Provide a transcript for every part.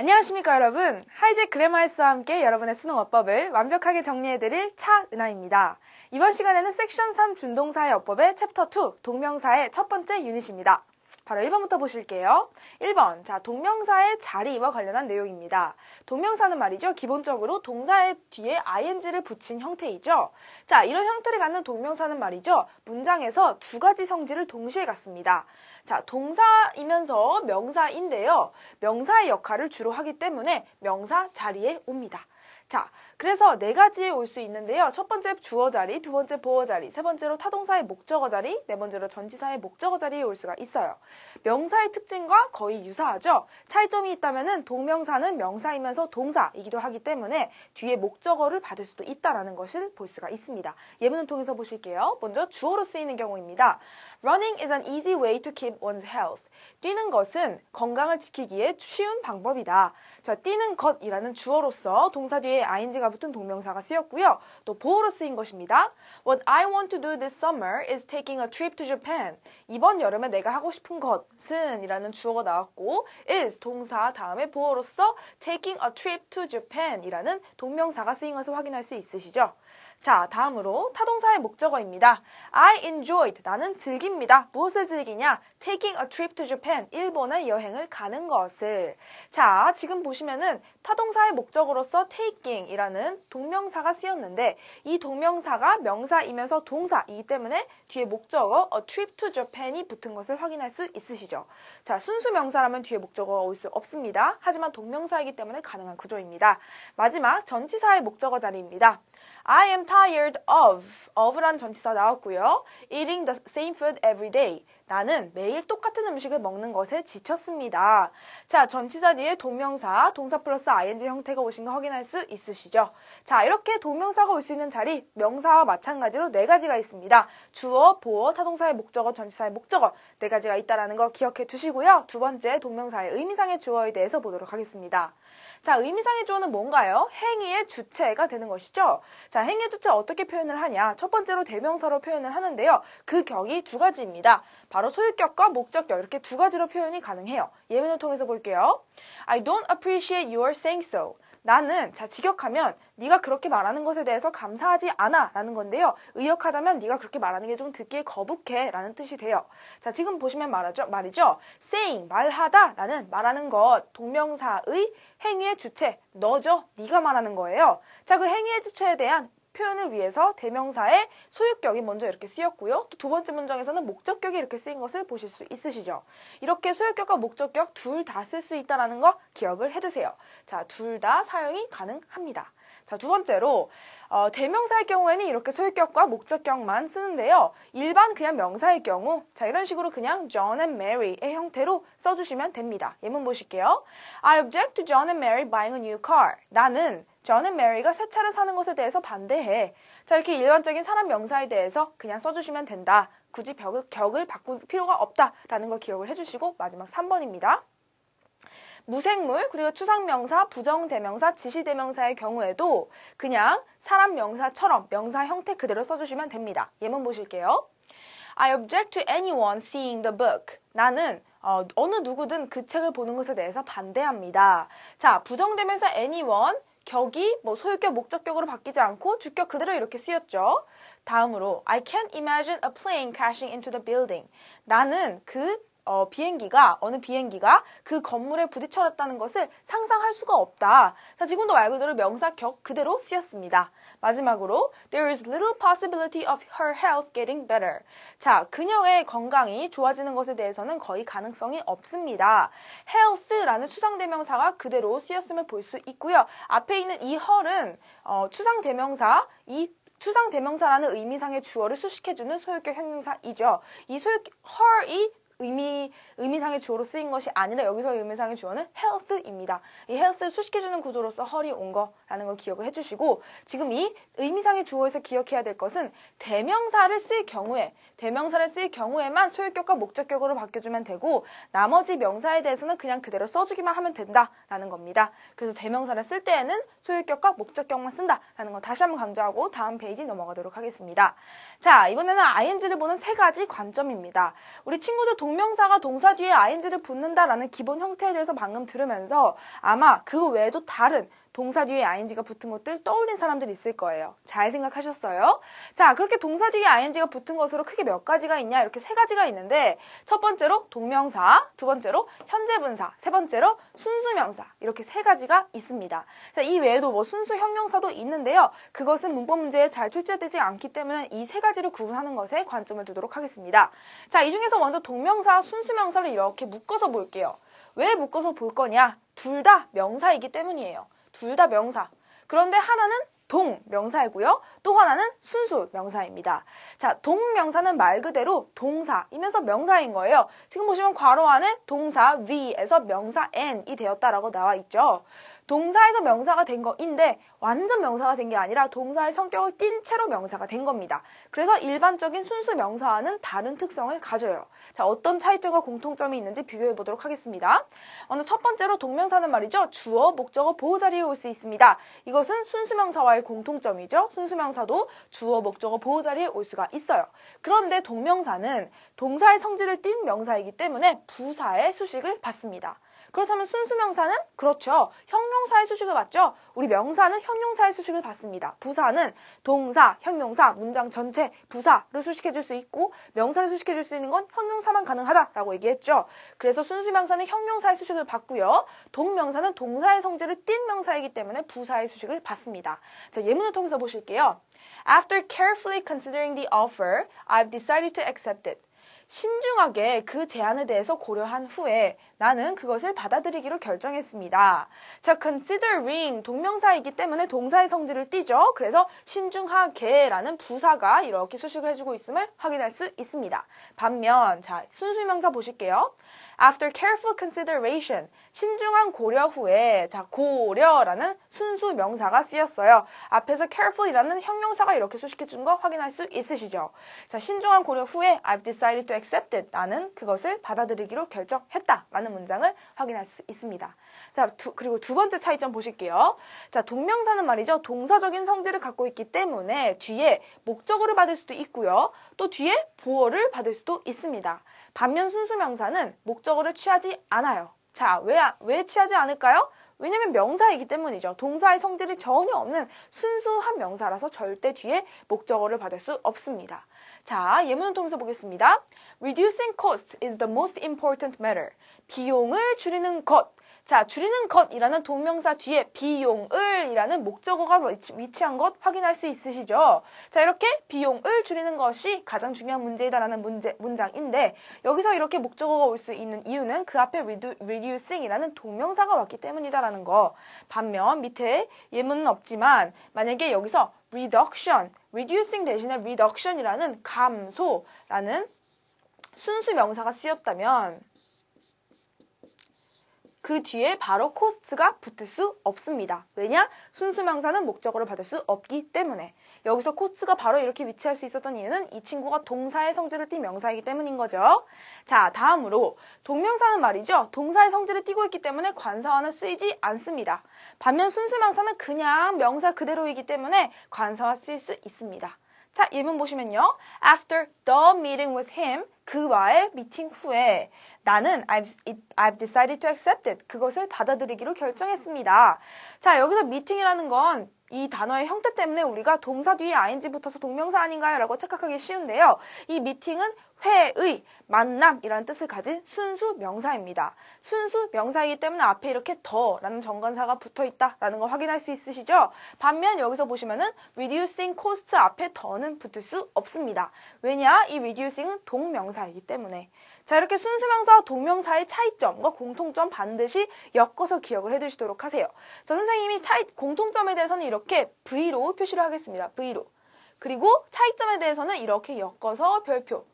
안녕하십니까 여러분. 하이제 그래마에스와 함께 여러분의 수능 어법을 완벽하게 정리해드릴 차은하입니다. 이번 시간에는 섹션 3 준동사의 어법의 챕터 2 동명사의 첫 번째 유닛입니다. 바로 1번부터 보실게요. 1번, 자 동명사의 자리와 관련한 내용입니다. 동명사는 말이죠. 기본적으로 동사의 뒤에 ing를 붙인 형태이죠. 자, 이런 형태를 갖는 동명사는 말이죠. 문장에서 두 가지 성질을 동시에 갖습니다. 자, 동사이면서 명사인데요. 명사의 역할을 주로 하기 때문에 명사 자리에 옵니다. 자, 그래서 네 가지에 올 수 있는데요. 첫 번째 주어 자리, 두 번째 보어 자리, 세 번째로 타동사의 목적어 자리, 네 번째로 전치사의 목적어 자리에 올 수가 있어요. 명사의 특징과 거의 유사하죠. 차이점이 있다면은 동명사는 명사이면서 동사이기도 하기 때문에 뒤에 목적어를 받을 수도 있다라는 것을 볼 수가 있습니다. 예문을 통해서 보실게요. 먼저 주어로 쓰이는 경우입니다. Running is an easy way to keep one's health. 뛰는 것은 건강을 지키기에 쉬운 방법이다. 자, 뛰는 것이라는 주어로서 동사 뒤에 ing가 붙은 동명사가 쓰였고요. 또 보어로 쓰인 것입니다. What I want to do this summer is taking a trip to Japan. 이번 여름에 내가 하고 싶은 것은 이라는 주어가 나왔고 is 동사 다음에 보어로서 taking a trip to Japan 이라는 동명사가 쓰인 것을 확인할 수 있으시죠? 자, 다음으로 타동사의 목적어입니다. I enjoyed, 나는 즐깁니다. 무엇을 즐기냐? Taking a trip to Japan, 일본에 여행을 가는 것을. 자, 지금 보시면은 타동사의 목적어로서 taking이라는 동명사가 쓰였는데 이 동명사가 명사이면서 동사이기 때문에 뒤에 목적어 a trip to Japan이 붙은 것을 확인할 수 있으시죠? 자, 순수 명사라면 뒤에 목적어가 올 수 없습니다. 하지만 동명사이기 때문에 가능한 구조입니다. 마지막 전치사의 목적어 자리입니다. I am tired of란 전치사 나왔고요. Eating the same food every day. 나는 매일 똑같은 음식을 먹는 것에 지쳤습니다. 자, 전치사 뒤에 동명사, 동사 플러스 ing 형태가 오신 거 확인할 수 있으시죠? 자, 이렇게 동명사가 올 수 있는 자리, 명사와 마찬가지로 네 가지가 있습니다. 주어, 보어, 타동사의 목적어, 전치사의 목적어 네 가지가 있다는 거 기억해 두시고요. 두 번째 동명사의 의미상의 주어에 대해서 보도록 하겠습니다. 자, 의미상의 주어는 뭔가요? 행위의 주체가 되는 것이죠. 자, 행위의 주체 어떻게 표현을 하냐? 첫 번째로 대명사로 표현을 하는데요. 그 격이 두 가지입니다. 바로 소유격과 목적격 이렇게 두 가지로 표현이 가능해요. 예문을 통해서 볼게요. I don't appreciate your saying so. 나는, 자, 직역하면 네가 그렇게 말하는 것에 대해서 감사하지 않아 라는 건데요. 의역하자면 네가 그렇게 말하는 게 좀 듣기에 거북해 라는 뜻이 돼요. 자, 지금 보시면 말이죠. saying, 말하다 라는 말하는 것, 동명사의 행위의 주체, 너죠. 네가 말하는 거예요. 자, 그 행위의 주체에 대한 표현을 위해서 대명사의 소유격이 먼저 이렇게 쓰였고요. 또 두 번째 문장에서는 목적격이 이렇게 쓰인 것을 보실 수 있으시죠. 이렇게 소유격과 목적격 둘 다 쓸 수 있다는 거 기억을 해두세요. 자, 둘 다 사용이 가능합니다. 자, 두 번째로 대명사의 경우에는 이렇게 소유격과 목적격만 쓰는데요. 일반 그냥 명사의 경우 자, 이런 식으로 그냥 John and Mary의 형태로 써주시면 됩니다. 예문 보실게요. I object to John and Mary buying a new car. 나는 John and Mary가 새 차를 사는 것에 대해서 반대해. 자, 이렇게 일반적인 사람 명사에 대해서 그냥 써주시면 된다. 굳이 격을 바꿀 필요가 없다라는 거 기억을 해주시고 마지막 3번입니다. 무생물, 그리고 추상명사, 부정대명사, 지시대명사의 경우에도 그냥 사람 명사처럼 명사 형태 그대로 써주시면 됩니다. 예문 보실게요. I object to anyone seeing the book. 나는 어느 누구든 그 책을 보는 것에 대해서 반대합니다. 자, 부정대명사 anyone, 격이 소유격, 목적격으로 바뀌지 않고 주격 그대로 이렇게 쓰였죠. 다음으로 I can't imagine a plane crashing into the building. 나는 어느 비행기가 그 건물에 부딪혀졌다는 것을 상상할 수가 없다. 자, 지금도 말 그대로 명사 격 그대로 쓰였습니다. 마지막으로 There is little possibility of her health getting better. 자, 그녀의 건강이 좋아지는 것에 대해서는 거의 가능성이 없습니다. health라는 추상대명사가 그대로 쓰였음을 볼 수 있고요. 앞에 있는 이 her은 추상대명사, 추상대명사라는 의미상의 주어를 수식해주는 소유격 형용사이죠. 이 her이 의미상의 주어로 쓰인 것이 아니라 여기서 의미상의 주어는 health입니다. 이 health를 수식해주는 구조로서 her이 온 거라는 걸 기억을 해주시고 지금 이 의미상의 주어에서 기억해야 될 것은 대명사를 쓸 경우에만 소유격과 목적격으로 바뀌어주면 되고 나머지 명사에 대해서는 그냥 그대로 써주기만 하면 된다라는 겁니다. 그래서 대명사를 쓸 때에는 소유격과 목적격만 쓴다라는 거 다시 한번 강조하고 다음 페이지 넘어가도록 하겠습니다. 자, 이번에는 ing를 보는 세 가지 관점입니다. 우리 친구들 동명사가 동사 뒤에 ing를 붙는다라는 기본 형태에 대해서 방금 들으면서 아마 그 외에도 다른 동사 뒤에 ing가 붙은 것들 떠올린 사람들이 있을 거예요. 잘 생각하셨어요? 자, 그렇게 동사 뒤에 ing가 붙은 것으로 크게 몇 가지가 있냐? 이렇게 세 가지가 있는데 첫 번째로 동명사, 두 번째로 현재분사, 세 번째로 순수명사 이렇게 세 가지가 있습니다. 자, 이 외에도 뭐 순수 형용사도 있는데요. 그것은 문법 문제에 잘 출제되지 않기 때문에 이 세 가지를 구분하는 것에 관점을 두도록 하겠습니다. 자, 이 중에서 먼저 동명사, 순수명사를 이렇게 묶어서 볼게요. 왜 묶어서 볼 거냐? 둘 다 명사이기 때문이에요. 둘 다 명사. 그런데 하나는 동명사이고요. 또 하나는 순수명사입니다. 자, 동명사는 말 그대로 동사이면서 명사인 거예요. 지금 보시면 괄호 안에 동사 V에서 명사 N이 되었다라고 나와 있죠. 동사에서 명사가 된 거인데 완전 명사가 된 게 아니라 동사의 성격을 띈 채로 명사가 된 겁니다. 그래서 일반적인 순수 명사와는 다른 특성을 가져요. 자, 어떤 차이점과 공통점이 있는지 비교해 보도록 하겠습니다. 먼저 첫 번째로 동명사는 말이죠. 주어, 목적어, 보호자리에 올 수 있습니다. 이것은 순수명사와의 공통점이죠. 순수명사도 주어, 목적어, 보호자리에 올 수가 있어요. 그런데 동명사는 동사의 성질을 띤 명사이기 때문에 부사의 수식을 받습니다. 그렇다면 순수명사는? 그렇죠. 형용사의 수식을 받죠. 우리 명사는 형용사의 수식을 받습니다. 부사는 동사, 형용사, 문장 전체, 부사를 수식해줄 수 있고 명사를 수식해줄 수 있는 건 형용사만 가능하다라고 얘기했죠. 그래서 순수명사는 형용사의 수식을 받고요. 동명사는 동사의 성질을 띤 명사이기 때문에 부사의 수식을 받습니다. 자, 예문을 통해서 보실게요. After carefully considering the offer, I've decided to accept it. 신중하게 그 제안에 대해서 고려한 후에 나는 그것을 받아들이기로 결정했습니다. 자, considering 동명사이기 때문에 동사의 성질을 띠죠. 그래서 신중하게라는 부사가 이렇게 수식을 해주고 있음을 확인할 수 있습니다. 반면 자, 순수명사 보실게요. After careful consideration, 신중한 고려 후에 자, 고려라는 순수 명사가 쓰였어요. 앞에서 careful이라는 형용사가 이렇게 수식해준 거 확인할 수 있으시죠? 자, 신중한 고려 후에 I've decided to accept it. 나는 그것을 받아들이기로 결정했다. 라는 문장을 확인할 수 있습니다. 자, 그리고 두 번째 차이점 보실게요. 자, 동명사는 말이죠. 동사적인 성질을 갖고 있기 때문에 뒤에 목적어를 받을 수도 있고요. 또 뒤에 보어를 받을 수도 있습니다. 반면 순수명사는 목적어를 취하지 않아요. 자, 왜 취하지 않을까요? 왜냐면 명사이기 때문이죠. 동사의 성질이 전혀 없는 순수한 명사라서 절대 뒤에 목적어를 받을 수 없습니다. 자, 예문을 통해서 보겠습니다. Reducing costs is the most important matter. 비용을 줄이는 것. 자, 줄이는 것이라는 동명사 뒤에 비용을이라는 목적어가 위치한 것 확인할 수 있으시죠? 자, 이렇게 비용을 줄이는 것이 가장 중요한 문제이다라는 문장인데 여기서 이렇게 목적어가 올 수 있는 이유는 그 앞에 reducing이라는 동명사가 왔기 때문이다라는 거. 반면 밑에 예문은 없지만 만약에 여기서 reducing 대신에 reduction이라는 감소라는 순수 명사가 쓰였다면 그 뒤에 바로 cost가 붙을 수 없습니다. 왜냐? 순수명사는 목적어를 받을 수 없기 때문에. 여기서 cost가 바로 이렇게 위치할 수 있었던 이유는 이 친구가 동사의 성질을 띈 명사이기 때문인 거죠. 자, 다음으로 동명사는 말이죠. 동사의 성질을 띠고 있기 때문에 관사화는 쓰이지 않습니다. 반면 순수명사는 그냥 명사 그대로이기 때문에 관사화 쓰일 수 있습니다. 자, 예문 보시면요. After the meeting with him, 그와의 미팅 후에 나는 I've decided to accept it. 그것을 받아들이기로 결정했습니다. 자, 여기서 meeting이라는 건 이 단어의 형태 때문에 우리가 동사 뒤에 ing 붙어서 동명사 아닌가요? 라고 착각하기 쉬운데요. 이 meeting은 회의, 만남이라는 뜻을 가진 순수 명사입니다. 순수 명사이기 때문에 앞에 이렇게 더라는 정관사가 붙어있다라는 거 확인할 수 있으시죠? 반면 여기서 보시면은 reducing cost 앞에 더는 붙을 수 없습니다. 왜냐? 이 reducing은 동명사이기 때문에. 자, 이렇게 순수명사와 동명사의 차이점과 공통점 반드시 엮어서 기억을 해두시도록 하세요. 자, 선생님이 공통점에 대해서는 이렇게 V로 표시를 하겠습니다. V로. 그리고 차이점에 대해서는 이렇게 엮어서 별표.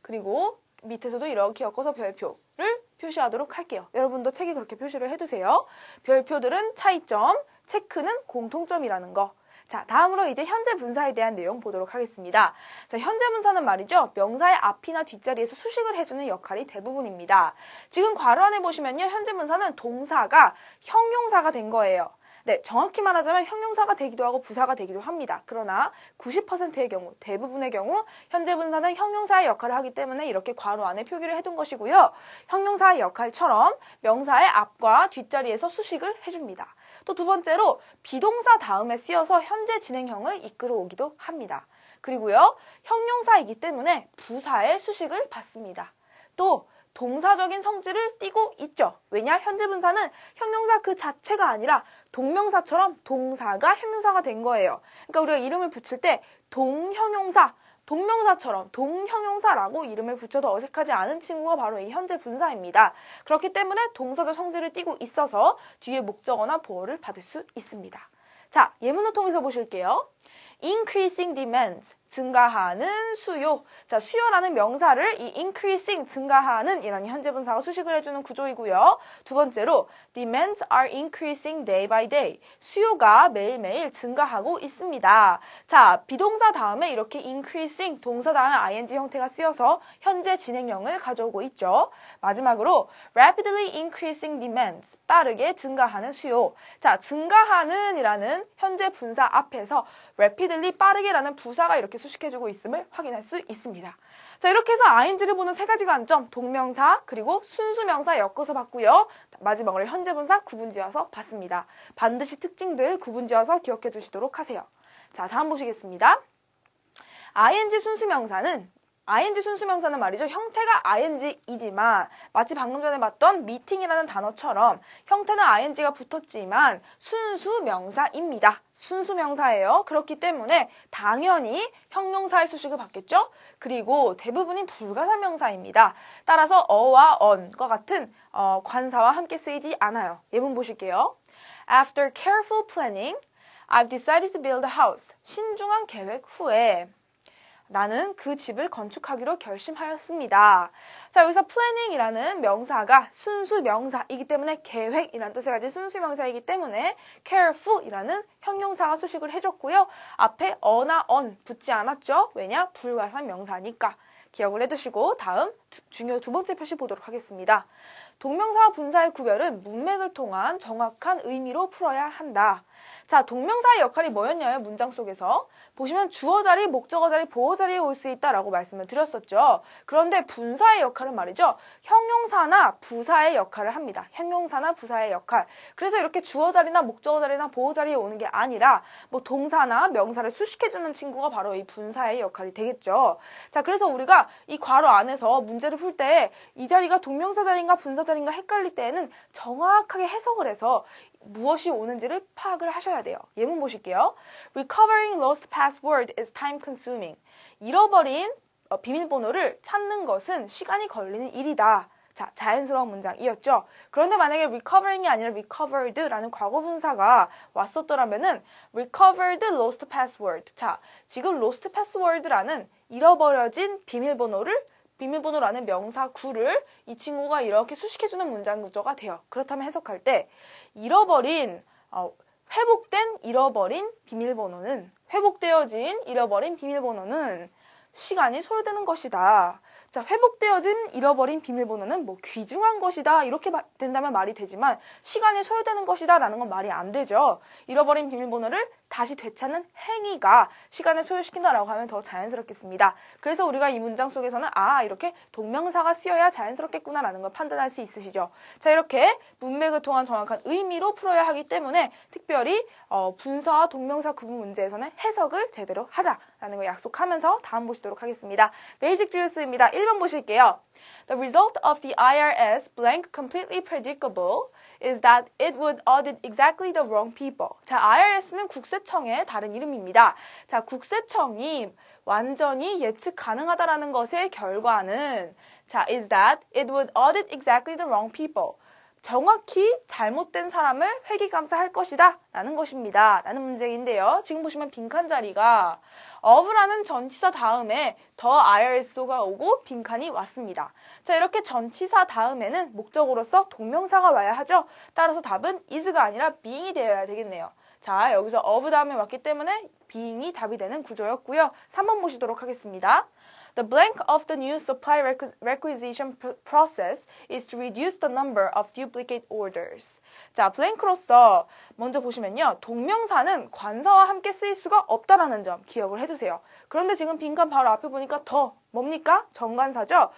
그리고 밑에서도 이렇게 엮어서 별표를 표시하도록 할게요. 여러분도 책에 그렇게 표시를 해두세요. 별표들은 차이점, 체크는 공통점이라는 거. 자, 다음으로 이제 현재 분사에 대한 내용 보도록 하겠습니다. 자, 현재 분사는 말이죠. 명사의 앞이나 뒷자리에서 수식을 해주는 역할이 대부분입니다. 지금 괄호 안에 보시면요. 현재 분사는 동사가 형용사가 된 거예요. 네, 정확히 말하자면 형용사가 되기도 하고 부사가 되기도 합니다. 그러나 90%의 경우, 대부분의 경우 현재 분사는 형용사의 역할을 하기 때문에 이렇게 괄호 안에 표기를 해둔 것이고요. 형용사의 역할처럼 명사의 앞과 뒷자리에서 수식을 해줍니다. 또 두 번째로 비동사 다음에 쓰여서 현재 진행형을 이끌어 오기도 합니다. 그리고요, 형용사이기 때문에 부사의 수식을 받습니다. 또 동사적인 성질을 띠고 있죠. 왜냐? 현재 분사는 형용사 그 자체가 아니라 동명사처럼 동사가 형용사가 된 거예요. 그러니까 우리가 이름을 붙일 때 동형용사, 동명사처럼 동형용사라고 이름을 붙여도 어색하지 않은 친구가 바로 이 현재 분사입니다. 그렇기 때문에 동사적 성질을 띠고 있어서 뒤에 목적어나 보어를 받을 수 있습니다. 자, 예문을 통해서 보실게요. increasing demands, 증가하는 수요. 자, 수요라는 명사를 이 increasing, 증가하는 이라는 현재 분사가 수식을 해주는 구조이고요. 두 번째로 demands are increasing day by day. 수요가 매일매일 증가하고 있습니다. 자, 비동사 다음에 이렇게 increasing, 동사 다음에 ing 형태가 쓰여서 현재 진행형을 가져오고 있죠. 마지막으로 rapidly increasing demands, 빠르게 증가하는 수요. 자, 증가하는 이라는 현재 분사 앞에서 rapidly, 빠르게라는 부사가 이렇게 수식해주고 있음을 확인할 수 있습니다. 자, 이렇게 해서 ing를 보는 세 가지 관점, 동명사 그리고 순수명사 엮어서 봤고요. 마지막으로 현재분사 구분지어서 봤습니다. 반드시 특징들 구분지어서 기억해 주시도록 하세요. 자, 다음 보시겠습니다. ing 순수명사는 말이죠. 형태가 ing이지만 마치 방금 전에 봤던 meeting이라는 단어처럼 형태는 ing가 붙었지만 순수명사입니다. 순수명사예요. 그렇기 때문에 당연히 형용사의 수식을 받겠죠. 그리고 대부분이 불가사명사입니다. 따라서 어와 on과 같은 관사와 함께 쓰이지 않아요. 예문 보실게요. After careful planning, I've decided to build a house. 신중한 계획 후에 나는 그 집을 건축하기로 결심하였습니다. 자, 여기서 planning이라는 명사가 순수명사이기 때문에 계획이라는 뜻을 가진 순수명사이기 때문에 careful이라는 형용사가 수식을 해줬고요. 앞에 어나 on 붙지 않았죠? 왜냐? 불가사명사니까. 기억을 해두시고 다음 중요 두 번째 표시 보도록 하겠습니다. 동명사와 분사의 구별은 문맥을 통한 정확한 의미로 풀어야 한다. 자, 동명사의 역할이 뭐였냐요? 문장 속에서. 보시면 주어 자리, 목적어 자리, 보어 자리에 올 수 있다라고 말씀을 드렸었죠. 그런데 분사의 역할은 말이죠. 형용사나 부사의 역할을 합니다. 형용사나 부사의 역할. 그래서 이렇게 주어 자리나 목적어 자리나 보어 자리에 오는 게 아니라 뭐 동사나 명사를 수식해주는 친구가 바로 이 분사의 역할이 되겠죠. 자, 그래서 우리가 이 괄호 안에서 문제를 풀 때 이 자리가 동명사 자리인가 분사 자리인가 헷갈릴 때에는 정확하게 해석을 해서 무엇이 오는지를 파악을 하셔야 돼요. 예문 보실게요. Recovering lost password is time consuming. 잃어버린 비밀번호를 찾는 것은 시간이 걸리는 일이다. 자, 자연스러운 문장이었죠. 그런데 만약에 recovering이 아니라 recovered라는 과거분사가 왔었더라면은 recovered lost password. 자, 지금 lost password라는 잃어버려진 비밀번호라는 명사 구를 이 친구가 이렇게 수식해주는 문장 구조가 돼요. 그렇다면 해석할 때 회복되어진 잃어버린 비밀번호는 시간이 소요되는 것이다. 자, 회복되어진 잃어버린 비밀번호는 뭐 귀중한 것이다. 이렇게 된다면 말이 되지만 시간이 소요되는 것이다 라는 건 말이 안 되죠. 잃어버린 비밀번호를 다시 되찾는 행위가 시간을 소요시킨다라고 하면 더 자연스럽겠습니다. 그래서 우리가 이 문장 속에서는 이렇게 동명사가 쓰여야 자연스럽겠구나라는 걸 판단할 수 있으시죠. 자, 이렇게 문맥을 통한 정확한 의미로 풀어야 하기 때문에 특별히 분사와 동명사 구분 문제에서는 해석을 제대로 하자라는 걸 약속하면서 다음 보시도록 하겠습니다. 베이직 드릴스입니다. 1번 보실게요. The result of the IRS blank completely predictable is that it would audit exactly the wrong people. 자, IRS는 국세청의 다른 이름입니다. 자, 국세청이 완전히 예측 가능하다라는 것의 결과는 자, is that it would audit exactly the wrong people. 정확히 잘못된 사람을 회계감사할 것이다 라는 것입니다. 라는 문제인데요. 지금 보시면 빈칸 자리가 of라는 전치사 다음에 더 IRS가 오고 빈칸이 왔습니다. 자, 이렇게 전치사 다음에는 목적어로서 동명사가 와야 하죠. 따라서 답은 is가 아니라 being이 되어야 되겠네요. 자, 여기서 of 다음에 왔기 때문에 being이 답이 되는 구조였고요. 3번 보시도록 하겠습니다. The blank of the new supply requisition process is to reduce the number of duplicate orders. 자, 블랭크로서 먼저 보시면요. 동명사는 관사와 함께 쓰일 수가 없다라는 점 기억을 해두세요. 그런데 지금 빈칸 바로 앞에 보니까 더 뭡니까? 정관사죠?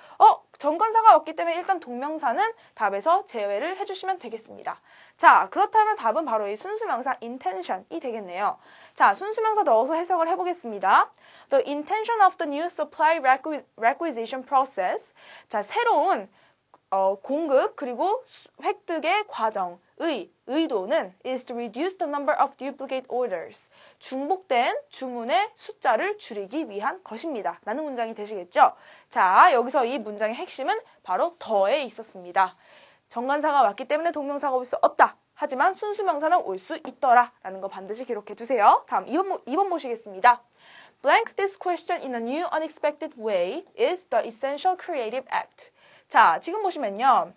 정관사가 없기 때문에 일단 동명사는 답에서 제외를 해주시면 되겠습니다. 자, 그렇다면 답은 바로 이 순수명사 intention이 되겠네요. 자, 순수명사 넣어서 해석을 해보겠습니다. The intention of the new supply requisition process. 자, 새로운 공급 그리고 획득의 과정의 의도는 is to reduce the number of duplicate orders. 중복된 주문의 숫자를 줄이기 위한 것입니다. 라는 문장이 되시겠죠? 자, 여기서 이 문장의 핵심은 바로 더에 있었습니다. 정관사가 왔기 때문에 동명사가 올 수 없다. 하지만 순수명사는 올 수 있더라. 라는 거 반드시 기록해 두세요. 다음 2번 보시겠습니다. Blank this question in a new unexpected way is the essential creative act. 자, 지금 보시면요.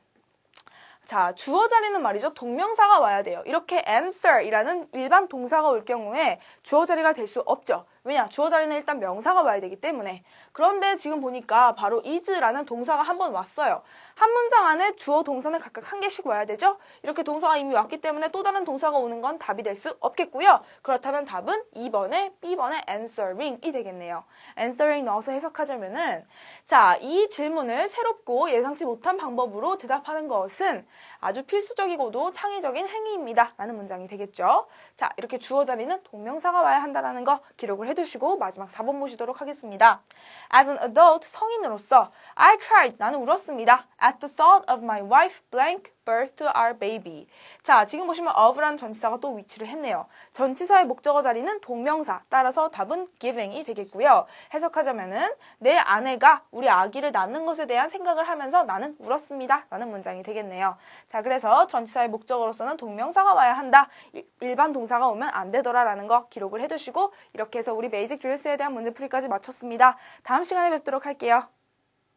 자, 주어 자리는 말이죠. 동명사가 와야 돼요. 이렇게 answer이라는 일반 동사가 올 경우에 주어 자리가 될 수 없죠. 왜냐? 주어 자리는 일단 명사가 와야 되기 때문에. 그런데 지금 보니까 바로 is라는 동사가 한 번 왔어요. 한 문장 안에 주어 동사는 각각 한 개씩 와야 되죠? 이렇게 동사가 이미 왔기 때문에 또 다른 동사가 오는 건 답이 될 수 없겠고요. 그렇다면 답은 2번에 B번에 answering이 되겠네요. answering 넣어서 해석하자면은 자, 이 질문을 새롭고 예상치 못한 방법으로 대답하는 것은 아주 필수적이고도 창의적인 행위입니다. 라는 문장이 되겠죠. 자, 이렇게 주어 자리는 동명사가 와야 한다는 거 기록을 해두시고 마지막 4번 보시도록 하겠습니다. As an adult, 성인으로서 I cried, 나는 울었습니다. At the thought of my wife blank birth to our baby. 자, 지금 보시면 of라는 전치사가 또 위치를 했네요. 전치사의 목적어 자리는 동명사, 따라서 답은 giving이 되겠고요. 해석하자면은 내 아내가 우리 아기를 낳는 것에 대한 생각을 하면서 나는 울었습니다. 라는 문장이 되겠네요. 자, 그래서 전치사의 목적어로서는 동명사가 와야 한다. 일반 동사가 오면 안 되더라라는 거 기록을 해두시고 이렇게 해서 우리 베이직 드릴스에 대한 문제풀이까지 마쳤습니다. 다음 시간에 뵙도록 할게요.